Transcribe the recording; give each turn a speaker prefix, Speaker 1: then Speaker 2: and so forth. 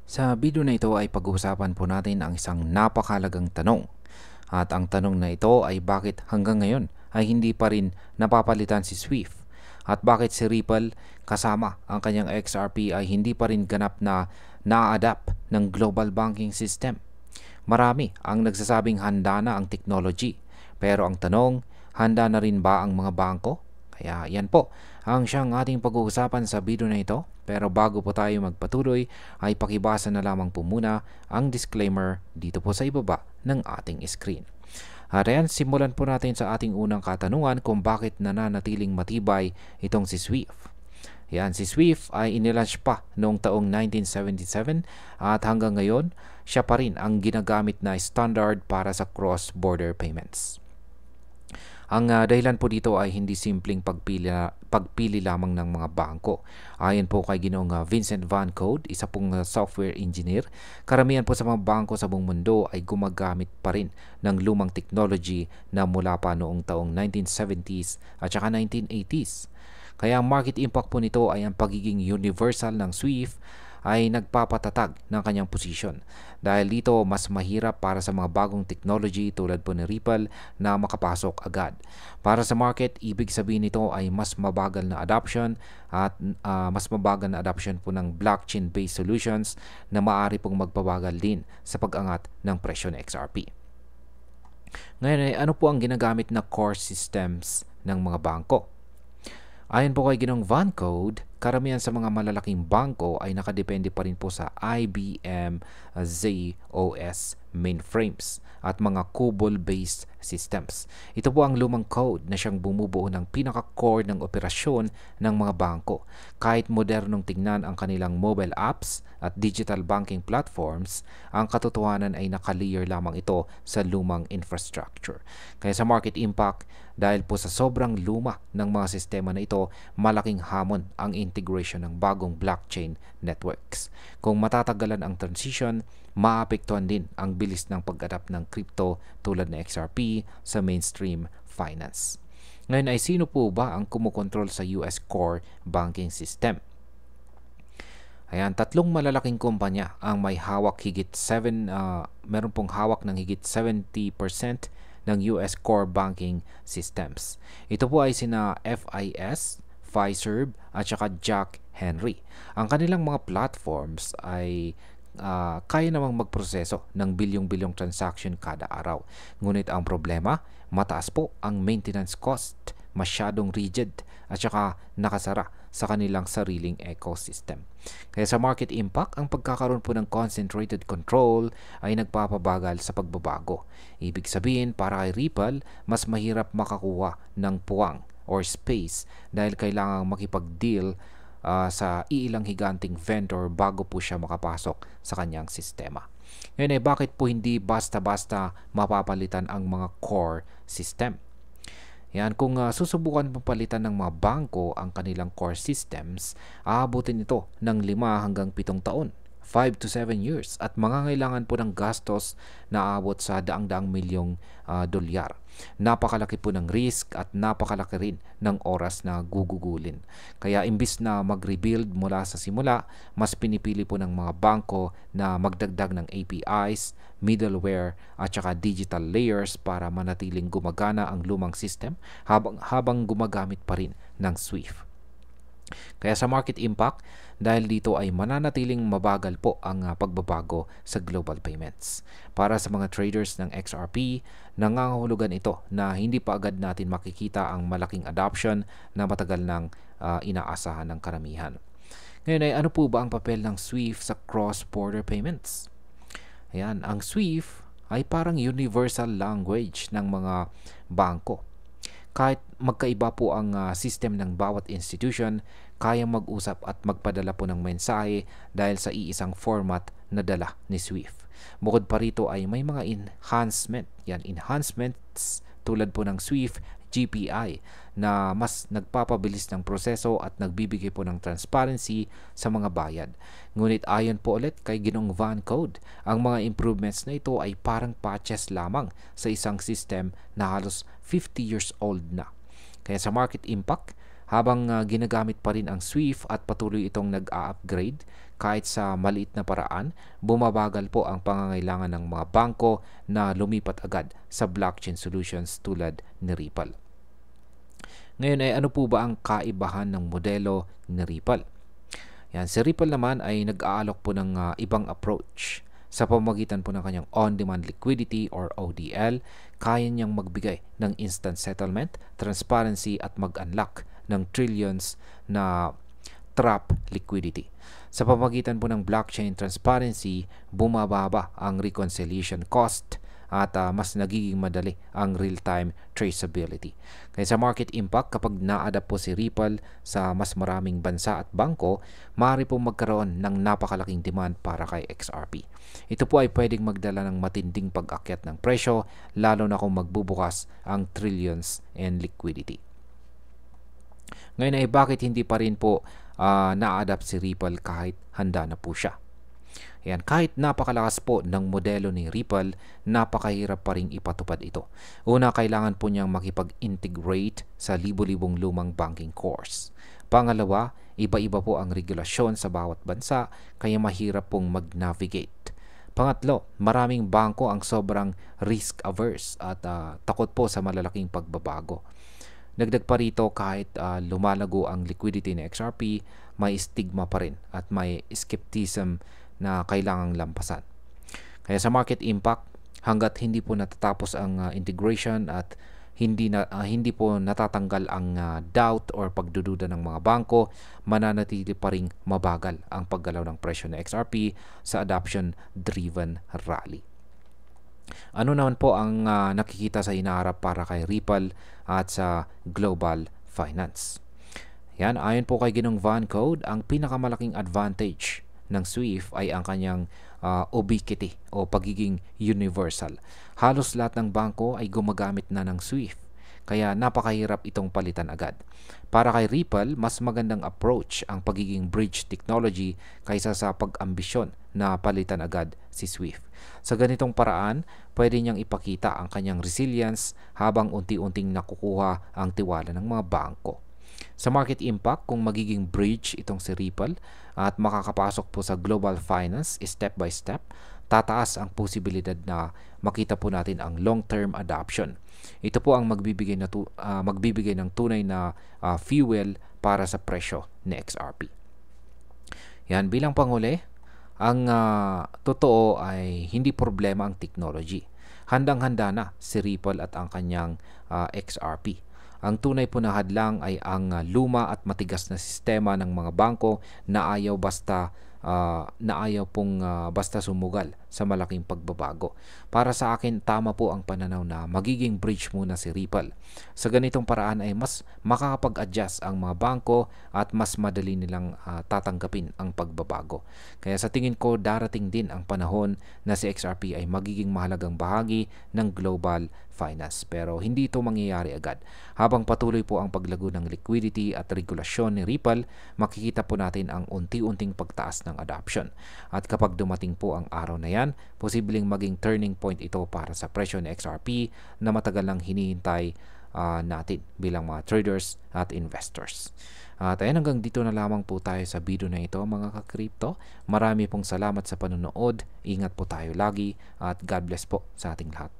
Speaker 1: Sa video na ito ay pag-uusapan po natin ang isang napakalagang tanong. At ang tanong na ito ay bakit hanggang ngayon ay hindi pa rin napapalitan si Swift? At bakit si Ripple kasama ang kanyang XRP ay hindi pa rin ganap na na-adapt ng global banking system? Marami ang nagsasabing handa na ang technology. Pero ang tanong, handa na rin ba ang mga bangko? Kaya yan po ang siyang ating pag-uusapan sa video na ito. Pero bago po tayo magpatuloy ay pakibasa na lamang po muna ang disclaimer dito po sa ibaba ng ating screen. At ayan, simulan po natin sa ating unang katanungan kung bakit nananatiling matibay itong si Swift. Yan, si Swift ay inilaunch pa noong taong 1977 at hanggang ngayon, siya pa rin ang ginagamit na standard para sa cross-border payments. Ang dahilan po dito ay hindi simpleng pagpili lamang ng mga bangko. Ayon po kay Ginoong Vincent Van Code, isa pong software engineer, karamihan po sa mga bangko sa buong mundo ay gumagamit pa rin ng lumang technology na mula pa noong taong 1970s at saka 1980s. Kaya ang market impact po nito ay ang pagiging universal ng Swift ay nagpapatatag ng kanyang posisyon. Dahil dito, mas mahirap para sa mga bagong technology tulad po ni Ripple na makapasok agad. Para sa market, ibig sabihin nito ay mas mabagal na adoption at mas mabagal na adoption po ng blockchain-based solutions na maaari pong magpabagal din sa pag-angat ng presyo ng XRP. Ngayon, ano po ang ginagamit na core systems ng mga bangko? Ayon po kay Ginong Van Code, karamihan sa mga malalaking bangko ay nakadepende pa rin po sa IBM ZOS mainframes at mga COBOL-based systems. Ito po ang lumang code na siyang bumubuo ng pinaka-core ng operasyon ng mga bangko. Kahit modernong tingnan ang kanilang mobile apps at digital banking platforms, ang katotohanan ay nakalayer lamang ito sa lumang infrastructure. Kaya sa market impact, dahil po sa sobrang luma ng mga sistema na ito, malaking hamon ang integration ng bagong blockchain networks. Kung matatagalan ang transition, maapektuhan din ang bilis ng pag-adapt ng crypto tulad ng XRP sa mainstream finance. Ngayon ay sino po ba ang kumukontrol sa US core banking system? Ayan, tatlong malalaking kumpanya ang may hawak meron pong hawak ng higit 70% ng US core banking systems. Ito po ay sina FIS, Fiserv at saka Jack Henry. Ang kanilang mga platforms ay kaya namang magproseso ng bilyong-bilyong transaction kada araw. Ngunit ang problema, mataas po ang maintenance cost, masyadong rigid at saka nakasara sa kanilang sariling ecosystem. Kaya sa market impact, ang pagkakaroon po ng concentrated control ay nagpapabagal sa pagbabago. Ibig sabihin, para kay Ripple, mas mahirap makakuha ng puwang or space dahil kailangang makipag-deal sa iilang higanting vendor bago po siya makapasok sa kanyang sistema. Ngayon bakit po hindi basta-basta mapapalitan ang mga core system? Yan, kung susubukan palitan ng mga bangko ang kanilang core systems, aabutin ito ng 5 hanggang 7 taon, 5 to 7 years, at mangangailangan po ng gastos na aabot sa daang-daang milyong dolyar. Napakalaki po ng risk at napakalaki rin ng oras na gugugulin. Kaya imbis na mag-rebuild mula sa simula, mas pinipili po ng mga bangko na magdagdag ng APIs, middleware at saka digital layers para manatiling gumagana ang lumang system habang gumagamit pa rin ng Swift. Kaya sa market impact, dahil dito ay mananatiling mabagal po ang pagbabago sa global payments. Para sa mga traders ng XRP, nangangahulugan ito na hindi pa agad natin makikita ang malaking adoption na matagal nang inaasahan ng karamihan. Ngayon ay ano po ba ang papel ng Swift sa cross-border payments? Ayan, ang Swift ay parang universal language ng mga bangko. Kahit magkaiba po ang system ng bawat institution, kayang mag-usap at magpadala po ng mensahe dahil sa iisang format na dala ni Swift. Bukod pa rito ay may mga enhancements tulad po ng Swift GPI na mas nagpapabilis ng proseso at nagbibigay po ng transparency sa mga bayad. Ngunit ayon po ulit kay Ginong Van Code, ang mga improvements na ito ay parang patches lamang sa isang system na halos 50 years old na. Kaya sa market impact, habang ginagamit pa rin ang SWIFT at patuloy itong nag-a-upgrade kahit sa maliit na paraan, bumabagal po ang pangangailangan ng mga bangko na lumipat agad sa blockchain solutions tulad ni Ripple. Ngayon ay ano po ba ang kaibahan ng modelo ni Ripple? Yan, si Ripple naman ay nag-aalok po ng ibang approach. Sa pamamagitan po ng kanyang on-demand liquidity or ODL, kaya niyang magbigay ng instant settlement, transparency at mag-unlock ng trillions na trap liquidity. Sa pamamagitan po ng blockchain transparency, bumababa ang reconciliation cost at mas nagiging madali ang real-time traceability. Kaya sa market impact, kapag na-adapt po si Ripple sa mas maraming bansa at bangko, maaari po magkaroon ng napakalaking demand para kay XRP. Ito po ay pwedeng magdala ng matinding pag-akyat ng presyo, lalo na kung magbubukas ang trillions in liquidity. Ngayon ay bakit hindi pa rin po na-adapt si Ripple kahit handa na po siya? Yan, kahit napakalakas po ng modelo ni Ripple, napakahirap pa rin ipatupad ito. Una, kailangan po niyang makipag-integrate sa libo-libong lumang banking cores. Pangalawa, iba-iba po ang regulasyon sa bawat bansa, kaya mahirap pong mag-navigate. Pangatlo, maraming bangko ang sobrang risk-averse at takot po sa malalaking pagbabago. Dagdag pa rito, kahit lumalago ang liquidity ng XRP, may stigma pa rin at may skepticism na kailangang lampasan. Kaya sa market impact, hanggat hindi po natatapos ang integration at hindi po natatanggal ang doubt or pagdududa ng mga bangko, mananatili pa ring mabagal ang paggalaw ng presyo ng XRP sa adoption-driven rally. Ano naman po ang nakikita sa hinaharap para kay Ripple at sa global finance? Yan, ayon po kay Ginong Van Code, ang pinakamalaking advantage ng SWIFT ay ang kanyang ubiquity o pagiging universal. Halos lahat ng bangko ay gumagamit na ng SWIFT, kaya napakahirap itong palitan agad. Para kay Ripple, mas magandang approach ang pagiging bridge technology kaysa sa pag-ambisyon na palitan agad si SWIFT. Sa ganitong paraan, pwede niyang ipakita ang kanyang resilience habang unti-unting nakukuha ang tiwala ng mga bangko. Sa market impact, kung magiging bridge itong si Ripple at makakapasok po sa global finance step by step, tataas ang posibilidad na makita po natin ang long-term adoption. Ito po ang magbibigay ng tunay na fuel para sa presyo ni XRP. Yan, bilang panghuli, ang totoo ay hindi problema ang technology. Handang-handa na si Ripple at ang kanyang XRP. Ang tunay po na hadlang ay ang luma at matigas na sistema ng mga bangko na ayaw pong basta sumugal sa malaking pagbabago. Para sa akin, tama po ang pananaw na magiging bridge muna si Ripple. Sa ganitong paraan ay mas makakapag-adjust ang mga bangko at mas madali nilang tatanggapin ang pagbabago. Kaya sa tingin ko, darating din ang panahon na si XRP ay magiging mahalagang bahagi ng global finance. Pero hindi ito mangyayari agad. Habang patuloy po ang paglago ng liquidity at regulasyon ni Ripple, makikita po natin ang unti-unting pagtaas ng adoption. At kapag dumating po ang araw na yan, posibleng maging turning point ito para sa presyo ng XRP na matagal nang hinihintay natin bilang mga traders at investors. At ayan, hanggang dito na lamang po tayo sa video na ito mga ka-crypto. Marami pong salamat sa panonood. Ingat po tayo lagi at God bless po sa ating lahat.